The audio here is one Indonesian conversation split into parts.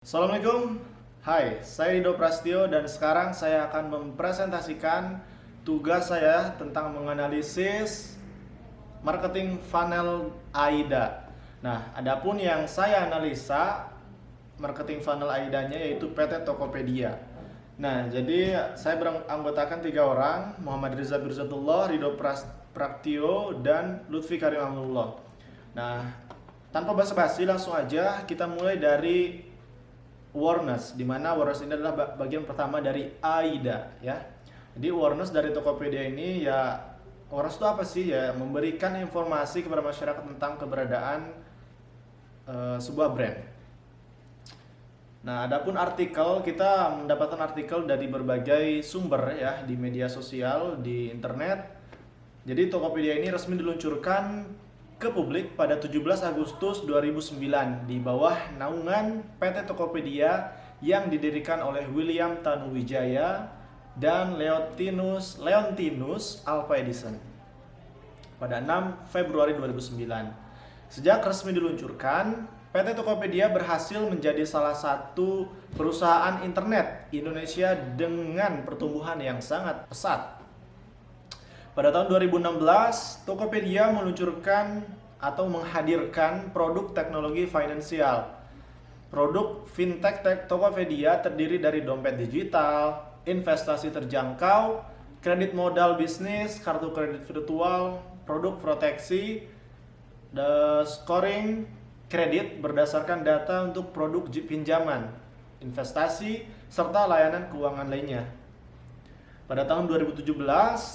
Assalamualaikum, hai, saya Rido Prastio dan sekarang saya akan mempresentasikan tugas saya tentang menganalisis marketing funnel AIDA. Nah, adapun yang saya analisa marketing funnel AIDA-nya yaitu PT Tokopedia. Nah, jadi saya beranggotakan 3 orang, Muhammad Riza Birzatullah, Rido Prastio, dan Lutfi Karim Amrullah. Nah, tanpa basa-basi langsung aja kita mulai dari awareness, di mana awareness ini adalah bagian pertama dari AIDA ya. Jadi awareness dari Tokopedia ini ya, awareness itu apa sih ya? Memberikan informasi kepada masyarakat tentang keberadaan sebuah brand. Nah, adapun artikel, kita mendapatkan artikel dari berbagai sumber ya, di media sosial, di internet. Jadi Tokopedia ini resmi diluncurkan ke publik pada 17 Agustus 2009 di bawah naungan PT Tokopedia yang didirikan oleh William Tanuwijaya dan Leontinus Alva Edison pada 6 Februari 2009. Sejak resmi diluncurkan, PT Tokopedia berhasil menjadi salah satu perusahaan internet Indonesia dengan pertumbuhan yang sangat pesat. Pada tahun 2016, Tokopedia meluncurkan atau menghadirkan produk teknologi finansial. Produk fintech Tokopedia terdiri dari dompet digital, investasi terjangkau, kredit modal bisnis, kartu kredit virtual, produk proteksi, scoring kredit berdasarkan data untuk produk pinjaman, investasi, serta layanan keuangan lainnya. Pada tahun 2017,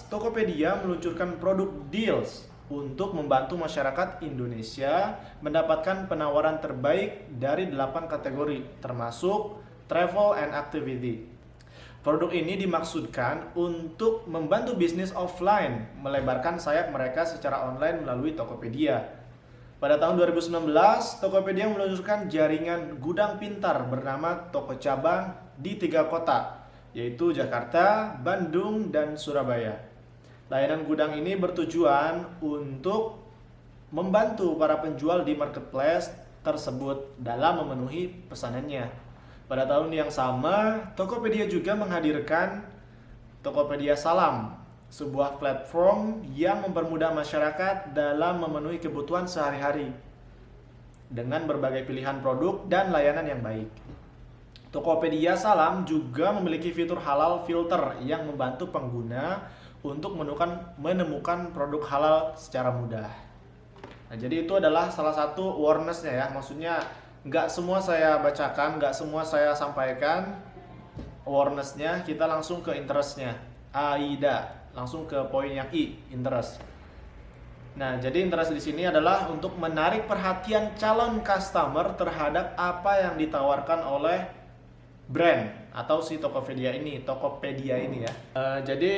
Tokopedia meluncurkan produk Deals untuk membantu masyarakat Indonesia mendapatkan penawaran terbaik dari 8 kategori, termasuk travel and activity. Produk ini dimaksudkan untuk membantu bisnis offline melebarkan sayap mereka secara online melalui Tokopedia. Pada tahun 2019, Tokopedia meluncurkan jaringan gudang pintar bernama Toko Cabang di 3 kota, yaitu Jakarta, Bandung, dan Surabaya. Layanan gudang ini bertujuan untuk membantu para penjual di marketplace tersebut dalam memenuhi pesanannya. Pada tahun yang sama, Tokopedia juga menghadirkan Tokopedia Salam, sebuah platform yang mempermudah masyarakat dalam memenuhi kebutuhan sehari-hari dengan berbagai pilihan produk dan layanan yang baik. Tokopedia Salam juga memiliki fitur halal filter yang membantu pengguna untuk menemukan produk halal secara mudah. Nah, jadi itu adalah salah satu awareness-nya ya. Maksudnya nggak semua saya bacakan, nggak semua saya sampaikan awareness-nya. Kita langsung ke interest-nya, AIDA, langsung ke poin yang I, interest. Nah, jadi interest di sini adalah untuk menarik perhatian calon customer terhadap apa yang ditawarkan oleh brand atau si Tokopedia ini ya. Jadi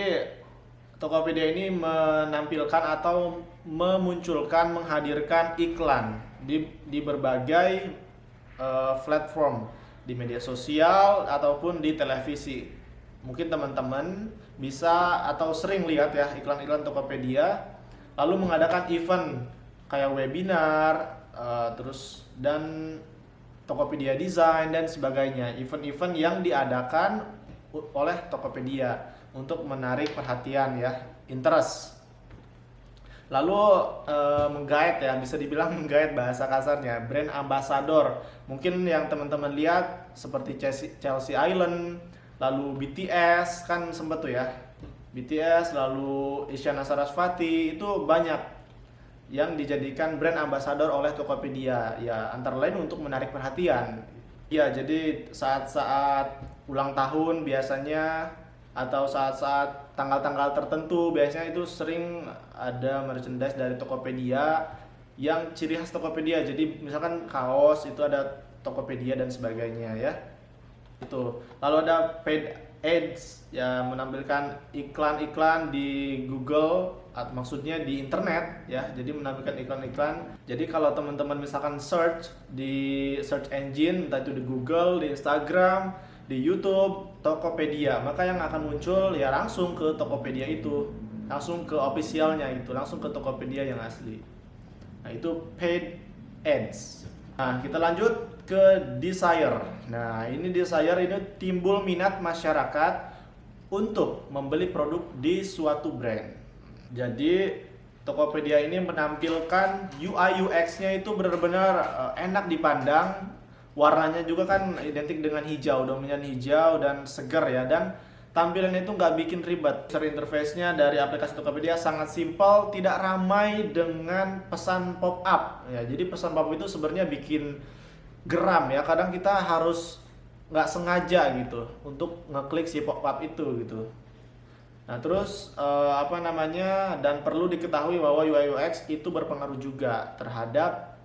Tokopedia ini menampilkan atau memunculkan, menghadirkan iklan di berbagai platform di media sosial ataupun di televisi. Mungkin teman-teman bisa atau sering lihat ya iklan-iklan Tokopedia, lalu mengadakan event kayak webinar, terus dan Tokopedia Design dan sebagainya, event-event yang diadakan oleh Tokopedia untuk menarik perhatian ya, interest. Lalu menggait ya, bisa dibilang menggait bahasa kasarnya, brand ambassador. Mungkin yang teman-teman lihat seperti Chelsea Island, lalu BTS kan sempat tuh ya, BTS, lalu Isyana Sarasvati, itu banyak yang dijadikan brand ambassador oleh Tokopedia ya, antara lain untuk menarik perhatian ya. Jadi saat-saat ulang tahun biasanya, atau saat-saat tanggal-tanggal tertentu biasanya itu sering ada merchandise dari Tokopedia yang ciri khas Tokopedia. Jadi misalkan kaos itu ada Tokopedia dan sebagainya ya. Itu lalu ada paid ads ya, menampilkan iklan-iklan di Google, maksudnya di internet ya. Jadi menampilkan iklan-iklan. Jadi kalau teman-teman misalkan search di search engine, entah itu di Google, di Instagram, di YouTube, Tokopedia, maka yang akan muncul ya langsung ke Tokopedia itu, langsung ke officialnya itu, langsung ke Tokopedia yang asli. Nah, itu paid ads. Nah, kita lanjut ke desire. Nah, ini desire ini timbul minat masyarakat untuk membeli produk di suatu brand. Jadi Tokopedia ini menampilkan UI UX-nya itu benar-benar enak dipandang. Warnanya juga kan identik dengan hijau, dominan hijau dan segar ya, dan tampilannya itu nggak bikin ribet. User interface-nya dari aplikasi Tokopedia sangat simpel, tidak ramai dengan pesan pop-up ya. Jadi pesan pop-up itu sebenarnya bikin geram ya. Kadang kita harus nggak sengaja gitu untuk ngeklik si pop-up itu gitu. Nah terus dan perlu diketahui bahwa UI UX itu berpengaruh juga terhadap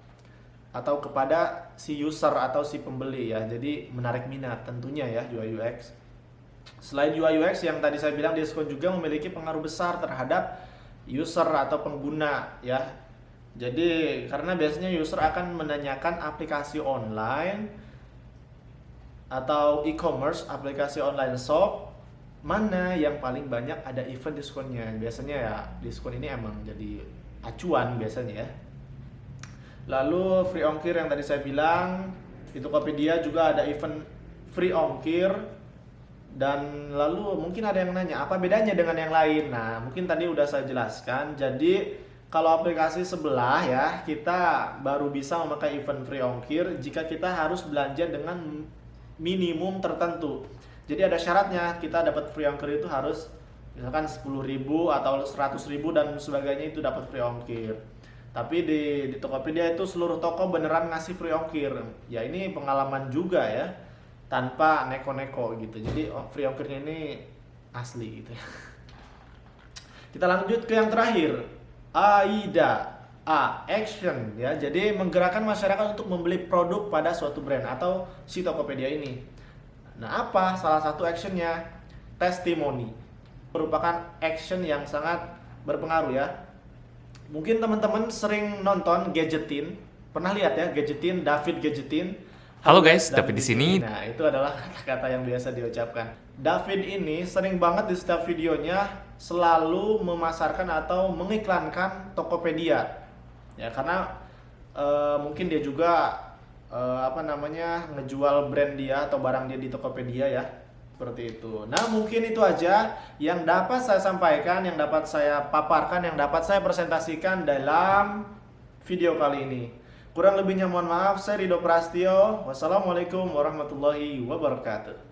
atau kepada si user atau si pembeli ya. Jadi menarik minat tentunya ya UI UX. Selain UI UX yang tadi saya bilang, diskon juga memiliki pengaruh besar terhadap user atau pengguna ya. Jadi karena biasanya user akan menanyakan aplikasi online atau e-commerce, aplikasi online shop mana yang paling banyak ada event diskonnya. Biasanya ya diskon ini emang jadi acuan biasanya ya. Lalu free ongkir yang tadi saya bilang, di Tokopedia juga ada event free ongkir. Dan lalu mungkin ada yang nanya apa bedanya dengan yang lain. Nah mungkin tadi udah saya jelaskan. Jadi kalau aplikasi sebelah ya, kita baru bisa memakai event free ongkir jika kita harus belanja dengan minimum tertentu. Jadi ada syaratnya, kita dapat free ongkir itu harus misalkan 10.000 atau 100.000 dan sebagainya, itu dapat free ongkir. Tapi di Tokopedia itu seluruh toko beneran ngasih free ongkir. Ya ini pengalaman juga ya, tanpa neko-neko gitu. Jadi free ongkirnya ini asli gitu ya. Kita lanjut ke yang terakhir, AIDA. Action ya. Jadi menggerakkan masyarakat untuk membeli produk pada suatu brand atau si Tokopedia ini. Nah, apa salah satu actionnya? Testimoni. Merupakan action yang sangat berpengaruh ya. Mungkin teman-teman sering nonton Gadgetin. Pernah lihat ya Gadgetin, David Gadgetin. Halo guys, David di sini. Nah, itu adalah kata-kata yang biasa diucapkan. David ini sering banget di setiap videonya selalu memasarkan atau mengiklankan Tokopedia. Ya, karena mungkin dia juga ngejual brand dia atau barang dia di Tokopedia ya, seperti itu. Nah mungkin itu aja yang dapat saya sampaikan, yang dapat saya paparkan, yang dapat saya presentasikan dalam video kali ini. Kurang lebihnya mohon maaf. Saya Rido Prastio. Wassalamualaikum warahmatullahi wabarakatuh.